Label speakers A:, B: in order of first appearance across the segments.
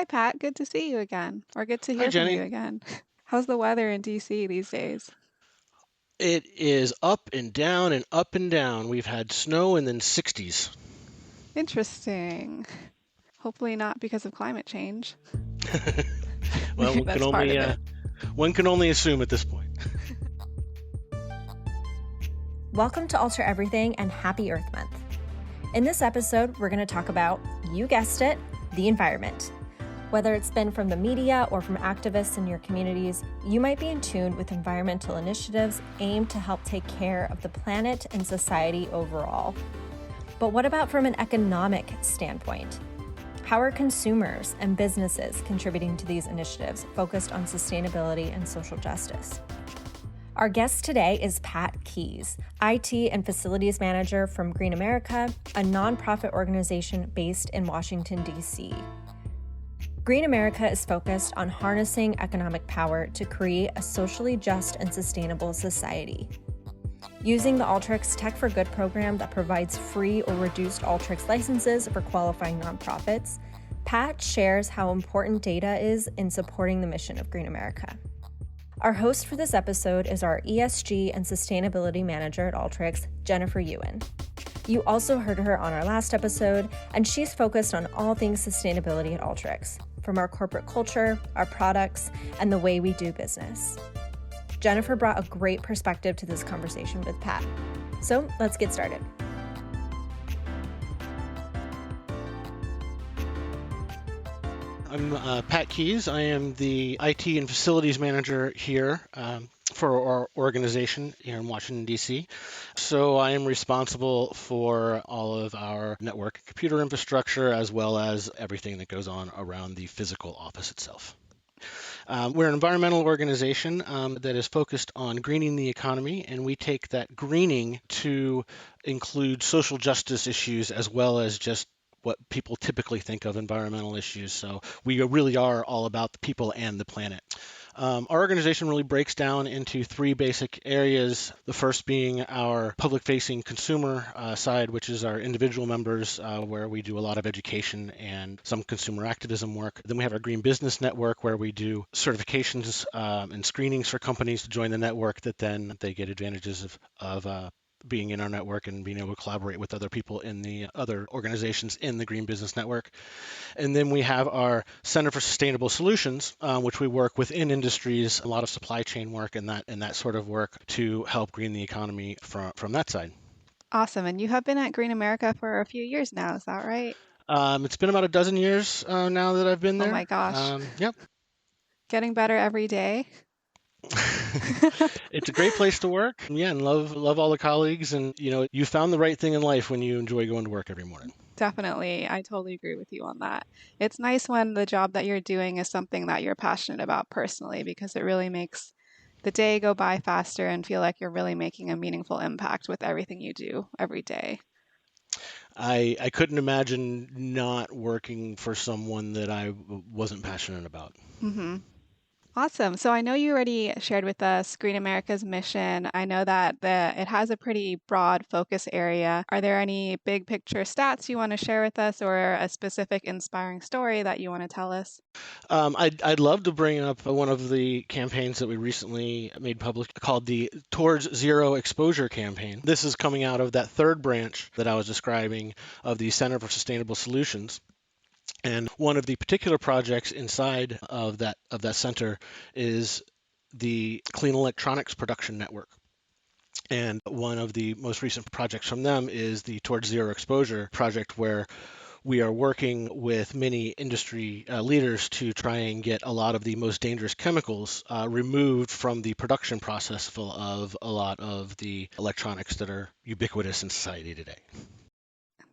A: Hi, Pat. Good to see you again, or good to
B: Hi,
A: hear from you
B: Jenny.
A: again. How's the weather in DC these days?
B: It is up and down and up and down. We've had snow and then 60s.
A: Interesting. Hopefully not because of climate change.
B: Well,
A: Maybe that's part of it.
B: one can only assume at this point.
C: Welcome to Alter Everything and Happy Earth Month. In this episode, we're going to talk about, you guessed it, the environment. Whether it's been from the media or from activists in your communities, you might be in tune with environmental initiatives aimed to help take care of the planet and society overall. But what about from an economic standpoint? How are consumers and businesses contributing to these initiatives focused on sustainability and social justice? Our guest today is Pat Keys, IT and Facilities Manager from Green America, a nonprofit organization based in Washington, D.C. Green America is focused on harnessing economic power to create a socially just and sustainable society. Using the Alteryx Tech for Good program that provides free or reduced Alteryx licenses for qualifying nonprofits, Pat shares how important data is in supporting the mission of Green America. Our host for this episode is our ESG and Sustainability Manager at Alteryx, Jennifer Ewan. You also heard her on our last episode, and she's focused on all things sustainability at Alteryx, from our corporate culture, our products, and the way we do business. Jennifer brought a great perspective to this conversation with Pat. So let's get started.
B: I'm Pat Keys. I am the IT and Facilities Manager here for our organization here in Washington, D.C. So I am responsible for all of our network and computer infrastructure as well as everything that goes on around the physical office itself. We're an environmental organization that is focused on greening the economy, and we take that greening to include social justice issues as well as just what people typically think of environmental issues. So we really are all about the people and the planet. Our organization really breaks down into three basic areas. The first being our public-facing consumer side, which is our individual members, where we do a lot of education and some consumer activism work. Then we have our Green Business Network, where we do certifications and screenings for companies to join the network that then they get advantages of being in our network and being able to collaborate with other people in the other organizations in the Green Business Network. And then we have our Center for Sustainable Solutions, which we work within industries, a lot of supply chain work and that sort of work to help green the economy from that side.
A: Awesome. And you have been at Green America for a few years now, is that right?
B: It's been about a dozen years now that I've been
A: Oh my
B: there.
A: gosh.
B: Yep.
A: Getting better every day.
B: It's a great place to work. Yeah, and love all the colleagues. And you found the right thing in life when you enjoy going to work every morning.
A: Definitely. I totally agree with you on that. It's nice when the job that you're doing is something that you're passionate about personally because it really makes the day go by faster and feel like you're really making a meaningful impact with everything you do every day.
B: I couldn't imagine not working for someone that I wasn't passionate about.
A: hmm Awesome. So I know you already shared with us Green America's mission. I know that it has a pretty broad focus area. Are there any big picture stats you want to share with us or a specific inspiring story that you want to tell us?
B: I'd love to bring up one of the campaigns that we recently made public called the Towards Zero Exposure campaign. This is coming out of that third branch that I was describing of the Center for Sustainable Solutions. And one of the particular projects inside of that center is the Clean Electronics Production Network. And one of the most recent projects from them is the Towards Zero Exposure project, where we are working with many industry leaders to try and get a lot of the most dangerous chemicals removed from the production process of a lot of the electronics that are ubiquitous in society today.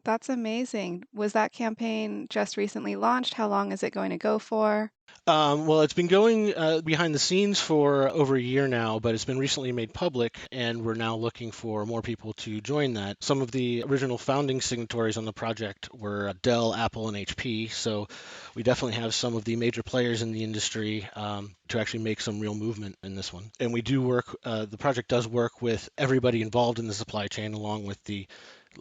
A: That's amazing. Was that campaign just recently launched? How long is it going to go for?
B: Well, it's been going behind the scenes for over a year now, but it's been recently made public, and we're now looking for more people to join that. Some of the original founding signatories on the project were Dell, Apple, and HP, so we definitely have some of the major players in the industry to actually make some real movement in this one. And we do work, the project does work with everybody involved in the supply chain, along with the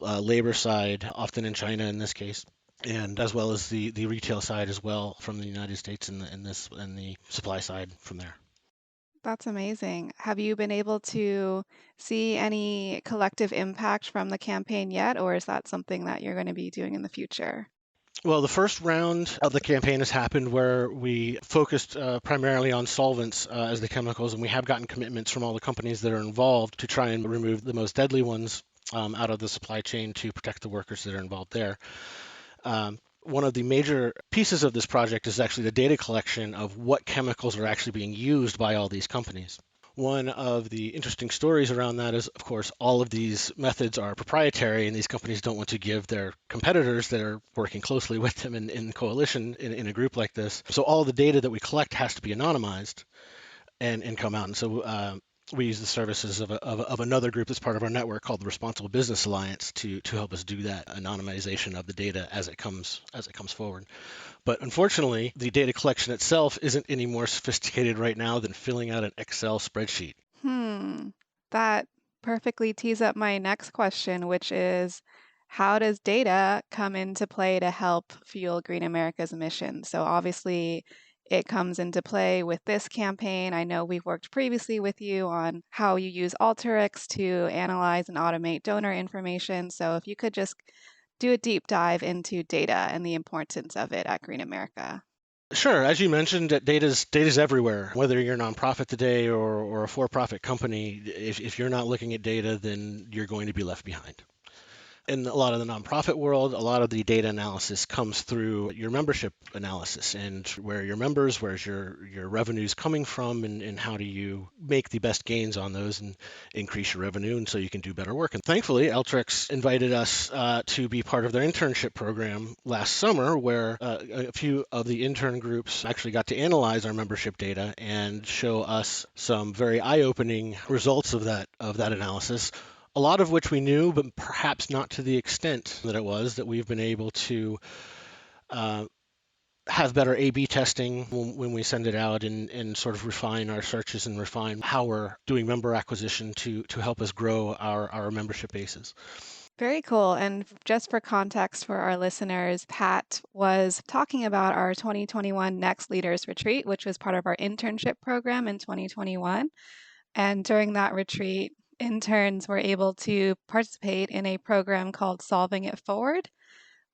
B: labor side, often in China in this case, and as well as the retail side as well from the United States and the supply side from there.
A: That's amazing. Have you been able to see any collective impact from the campaign yet, or is that something that you're going to be doing in the future?
B: Well, the first round of the campaign has happened where we focused primarily on solvents as the chemicals, and we have gotten commitments from all the companies that are involved to try and remove the most deadly ones out of the supply chain to protect the workers that are involved there. One of the major pieces of this project is actually the data collection of what chemicals are actually being used by all these companies. One of the interesting stories around that is, of course, all of these methods are proprietary, and these companies don't want to give their competitors that are working closely with them in coalition in a group like this. So all the data that we collect has to be anonymized and come out. And so we use the services of another group that's part of our network called the Responsible Business Alliance to help us do that anonymization of the data as it comes forward. But unfortunately, the data collection itself isn't any more sophisticated right now than filling out an Excel spreadsheet.
A: That perfectly tees up my next question, which is how does data come into play to help fuel Green America's mission? So obviously it comes into play with this campaign. I know we've worked previously with you on how you use Alteryx to analyze and automate donor information. So if you could just do a deep dive into data and the importance of it at Green America.
B: Sure. As you mentioned, data's everywhere. Whether you're a nonprofit today or a for-profit company, if you're not looking at data, then you're going to be left behind. In a lot of the nonprofit world, a lot of the data analysis comes through your membership analysis and where your members, where's your revenues coming from, and how do you make the best gains on those and increase your revenue, and so you can do better work. And thankfully, Alteryx invited us to be part of their internship program last summer, where a few of the intern groups actually got to analyze our membership data and show us some very eye-opening results of that analysis, a lot of which we knew, but perhaps not to the extent that it was, that we've been able to have better A/B testing when we send it out and sort of refine our searches and refine how we're doing member acquisition to help us grow our membership bases.
A: Very cool. And just for context for our listeners, Pat was talking about our 2021 Next Leaders Retreat, which was part of our internship program in 2021. And during that retreat, interns were able to participate in a program called Solving It Forward,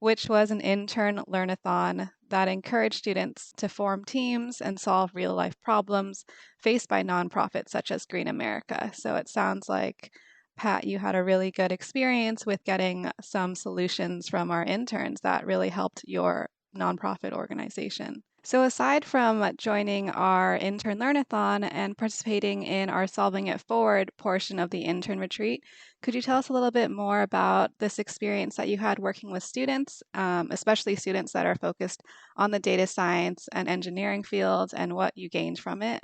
A: which was an intern learnathon that encouraged students to form teams and solve real life problems faced by nonprofits such as Green America. So it sounds like, Pat, you had a really good experience with getting some solutions from our interns that really helped your nonprofit organization. So aside from joining our intern learnathon and participating in our Solving It Forward portion of the intern retreat, could you tell us a little bit more about this experience that you had working with students, especially students that are focused on the data science and engineering fields, and what you gained from it?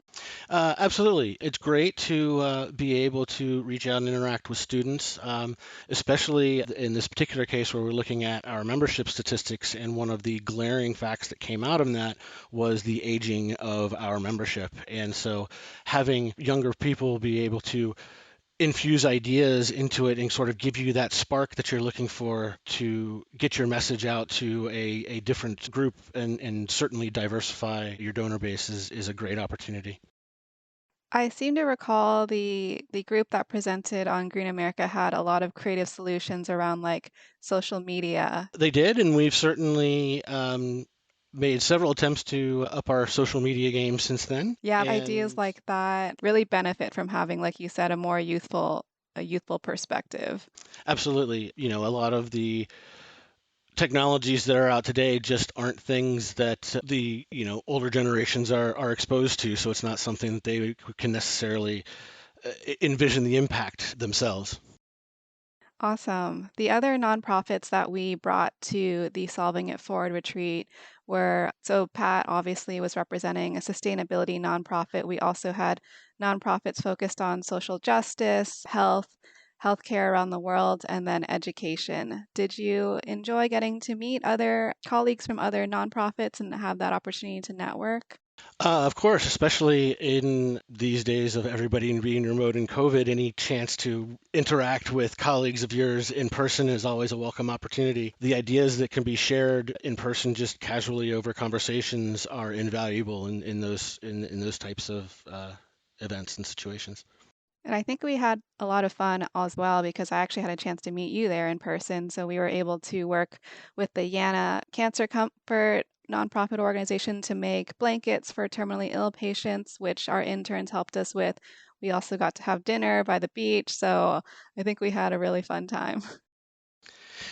B: Absolutely. It's great to be able to reach out and interact with students, especially in this particular case where we're looking at our membership statistics. And one of the glaring facts that came out of that was the aging of our membership. And so having younger people be able to infuse ideas into it and sort of give you that spark that you're looking for to get your message out to a different group and certainly diversify your donor base is a great opportunity.
A: I seem to recall the group that presented on Green America had a lot of creative solutions around like social media.
B: They did, and we've certainly made several attempts to up our social media game since then.
A: Yeah, ideas
B: And
A: like that really benefit from having, like you said, a youthful perspective.
B: absolutely, a lot of the technologies that are out today just aren't things that the older generations are exposed to, so it's not something that they can necessarily envision the impact themselves.
A: Awesome. The other nonprofits that we brought to the Solving It Forward retreat were, so Pat obviously was representing a sustainability nonprofit. We also had nonprofits focused on social justice, health, healthcare around the world, and then education. Did you enjoy getting to meet other colleagues from other nonprofits and have that opportunity to network?
B: Of course, especially in these days of everybody being remote and COVID, any chance to interact with colleagues of yours in person is always a welcome opportunity. The ideas that can be shared in person just casually over conversations are invaluable in those types of events and situations.
A: And I think we had a lot of fun as well because I actually had a chance to meet you there in person. So we were able to work with the Yana Cancer Comfort nonprofit organization to make blankets for terminally ill patients, which our interns helped us with. We also got to have dinner by the beach. So I think we had a really fun time.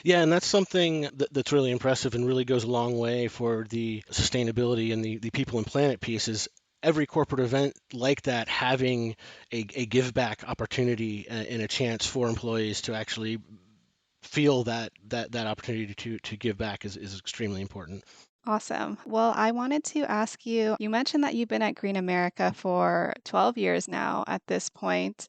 B: Yeah, and that's something that's really impressive and really goes a long way for the sustainability and the people and planet piece is every corporate event like that having a give back opportunity and a chance for employees to actually feel that opportunity to give back is extremely important.
A: Awesome. Well, I wanted to ask you, you mentioned that you've been at Green America for 12 years now at this point.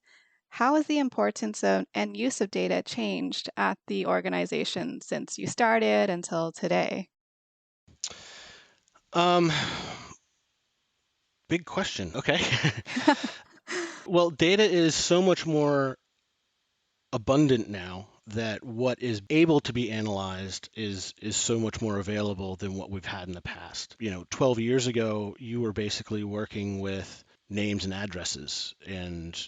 A: How has the importance of and use of data changed at the organization since you started until today?
B: Um, Big question. Okay. Well, data is so much more abundant now that what is able to be analyzed is so much more available than what we've had in the past. 12 years ago, you were basically working with names and addresses, and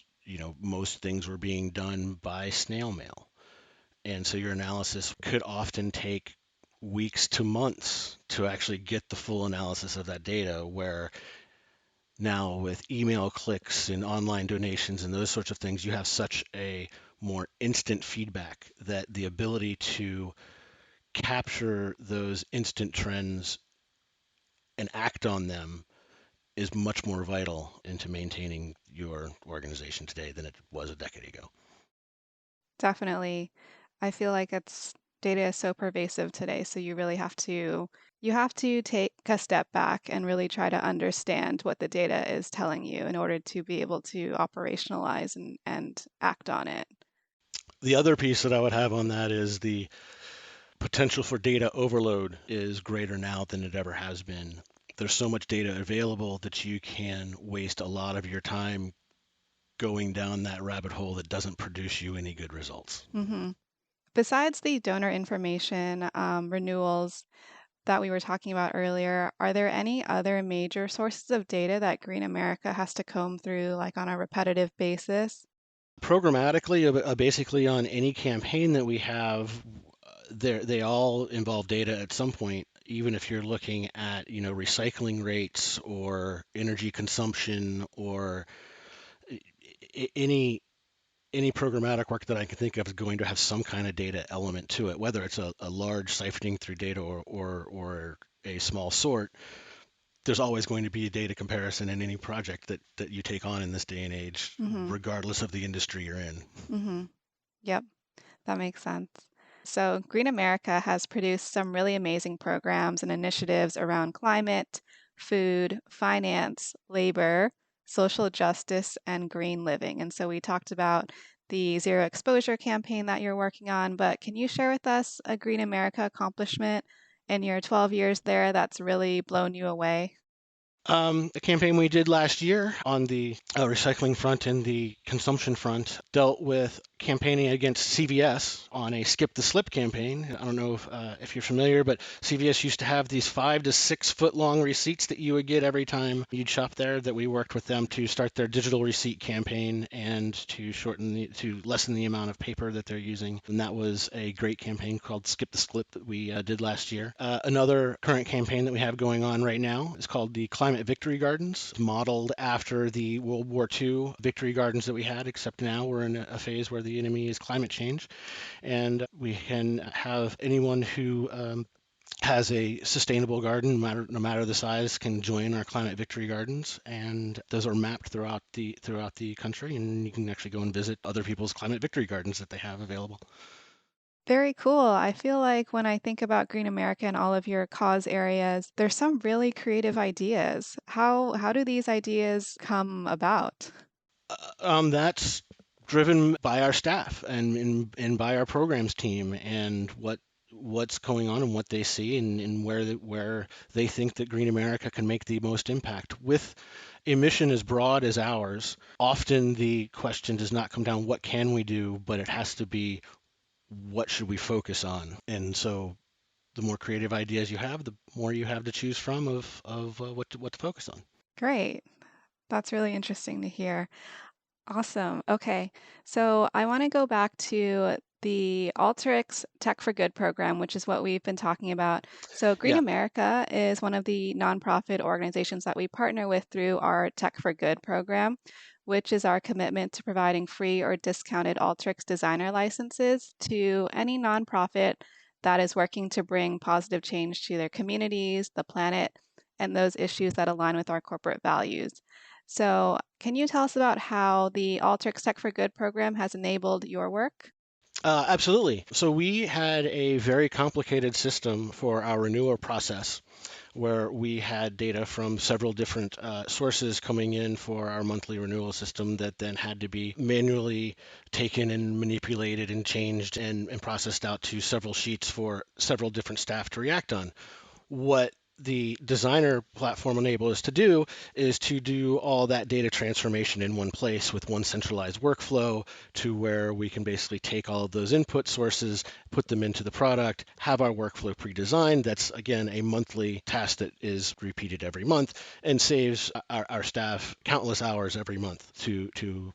B: most things were being done by snail mail. And so your analysis could often take weeks to months to actually get the full analysis of that data, where now with email clicks and online donations and those sorts of things, you have such a more instant feedback that the ability to capture those instant trends and act on them is much more vital into maintaining your organization today than it was a decade ago.
A: Definitely. I feel like it's data is so pervasive today, so you have to take a step back and really try to understand what the data is telling you in order to be able to operationalize and act on it.
B: The other piece that I would have on that is the potential for data overload is greater now than it ever has been. There's so much data available that you can waste a lot of your time going down that rabbit hole that doesn't produce you any good results.
A: hmm Besides the donor information renewals that we were talking about earlier, are there any other major sources of data that Green America has to comb through, like on a repetitive basis?
B: Programmatically, basically on any campaign that we have, they all involve data at some point. Even if you're looking at recycling rates or energy consumption or any programmatic work that I can think of is going to have some kind of data element to it, whether it's a large siphoning through data or a small sort. There's always going to be a data comparison in any project that you take on in this day and age,
A: Mm-hmm.
B: regardless of the industry you're in.
A: Mm-hmm. Yep. That makes sense. So, Green America has produced some really amazing programs and initiatives around climate, food, finance, labor, social justice, and green living. And so, we talked about the zero exposure campaign that you're working on, but can you share with us a Green America accomplishment in your 12 years there that's really blown you away?
B: A campaign we did last year on the recycling front and the consumption front dealt with campaigning against CVS on a skip the slip campaign. I don't know if you're familiar, but CVS used to have these 5 to 6 foot long receipts that you would get every time you'd shop there. That we worked with them to start their digital receipt campaign and to lessen the amount of paper that they're using. And that was a great campaign called Skip the Slip that we did last year. Another current campaign that we have going on right now is called the Climate Victory Gardens, modeled after the World War II victory gardens that we had, except now we're in a phase where the enemy is climate change. And we can have anyone who has a sustainable garden, no matter the size, can join our Climate Victory Gardens, and those are mapped throughout the country, and you can actually go and visit other people's Climate Victory Gardens that they have available.
A: Very cool. I feel like when I think about Green America and all of your cause areas, there's some really creative ideas. How do these ideas come about?
B: That's driven by our staff and by our programs team and what's going on and what they see, and where they think that Green America can make the most impact. With a mission as broad as ours, often the question does not come down what can we do, but it has to be what should we focus on. And so the more creative ideas you have, the more you have to choose from of what to focus on.
A: Great. That's really interesting to hear. Awesome. Okay. So I want to go back to the Alteryx Tech for Good program, which is what we've been talking about. So Green
B: Yeah.
A: America is one of the nonprofit organizations that we partner with through our Tech for Good program, which is our commitment to providing free or discounted Alteryx designer licenses to any nonprofit that is working to bring positive change to their communities, the planet, and those issues that align with our corporate values. So, can you tell us about how the Alteryx Tech for Good program has enabled your work?
B: Absolutely. So we had a very complicated system for our renewal process where we had data from several different sources coming in for our monthly renewal system that then had to be manually taken and manipulated and changed and processed out to several sheets for several different staff to react on. What the designer platform enables us to do is to do all that data transformation in one place with one centralized workflow to where we can basically take all of those input sources, put them into the product, have our workflow pre-designed. That's, again, a monthly task that is repeated every month and saves our staff countless hours every month to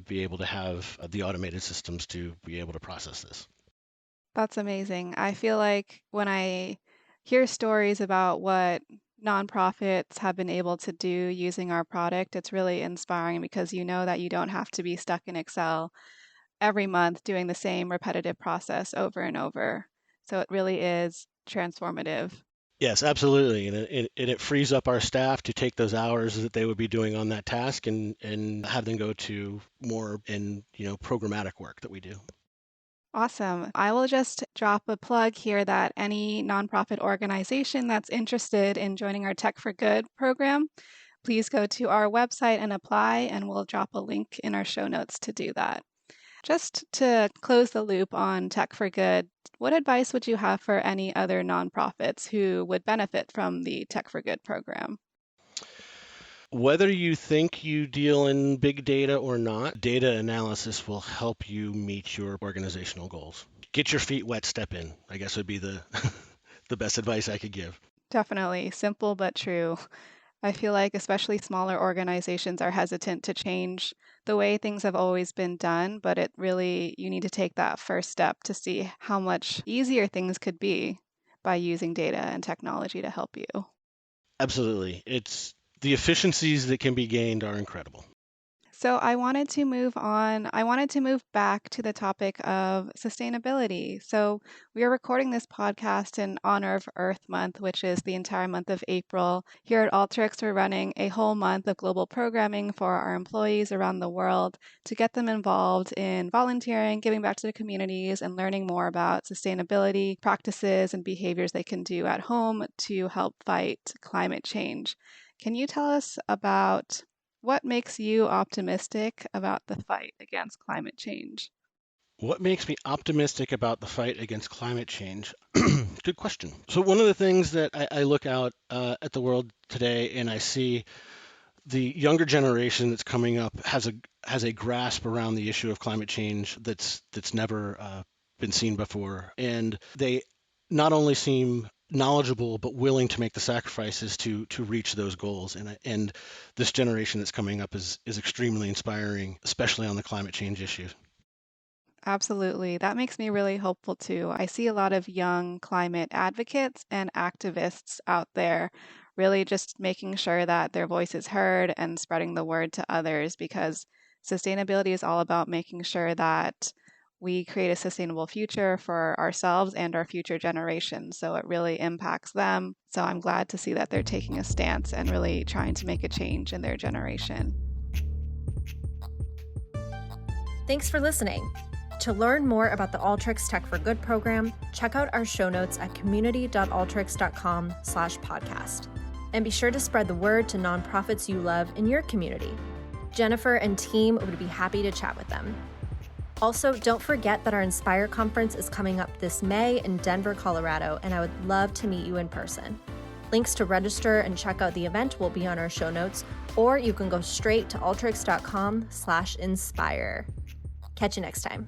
B: be able to have the automated systems to be able to process this.
A: That's amazing. I feel like when I hear stories about what nonprofits have been able to do using our product, it's really inspiring because you know that you don't have to be stuck in Excel every month doing the same repetitive process over and over. So it really is transformative.
B: Yes, absolutely. And it frees up our staff to take those hours that they would be doing on that task and have them go to more programmatic work that we do.
A: Awesome. I will just drop a plug here that any nonprofit organization that's interested in joining our Tech for Good program, please go to our website and apply, and we'll drop a link in our show notes to do that. Just to close the loop on Tech for Good, what advice would you have for any other nonprofits who would benefit from the Tech for Good program?
B: Whether you think you deal in big data or not, data analysis will help you meet your organizational goals. Get your feet wet, step in, I guess would be the the best advice I could give.
A: Definitely simple but true. I feel like especially smaller organizations are hesitant to change the way things have always been done, but it really, you need to take that first step to see how much easier things could be by using data and technology to help you.
B: Absolutely. It's the efficiencies that can be gained are incredible.
A: So I wanted to move on. I wanted to move back to the topic of sustainability. So we are recording this podcast in honor of Earth Month, which is the entire month of April. Here at Alteryx, we're running a whole month of global programming for our employees around the world to get them involved in volunteering, giving back to their communities, and learning more about sustainability practices and behaviors they can do at home to help fight climate change. Can you tell us about what makes you optimistic about the fight against climate change?
B: What makes me optimistic about the fight against climate change? Good question. So, one of the things that I look out at the world today and I see the younger generation that's coming up has a grasp around the issue of climate change that's never been seen before, and they not only seem knowledgeable but willing to make the sacrifices to reach those goals. And this generation that's coming up is extremely inspiring, especially on the climate change issue.
A: Absolutely. That makes me really hopeful too. I see a lot of young climate advocates and activists out there really just making sure that their voice is heard and spreading the word to others because sustainability is all about making sure that we create a sustainable future for ourselves and our future generations. So it really impacts them. So I'm glad to see that they're taking a stance and really trying to make a change in their generation.
C: Thanks for listening. To learn more about the Alteryx Tech for Good program, check out our show notes at community.alteryx.com/podcast. And be sure to spread the word to nonprofits you love in your community. Jennifer and team would be happy to chat with them. Also, don't forget that our Inspire conference is coming up this May in Denver, Colorado, and I would love to meet you in person. Links to register and check out the event will be on our show notes, or you can go straight to alteryx.com/inspire. Catch you next time.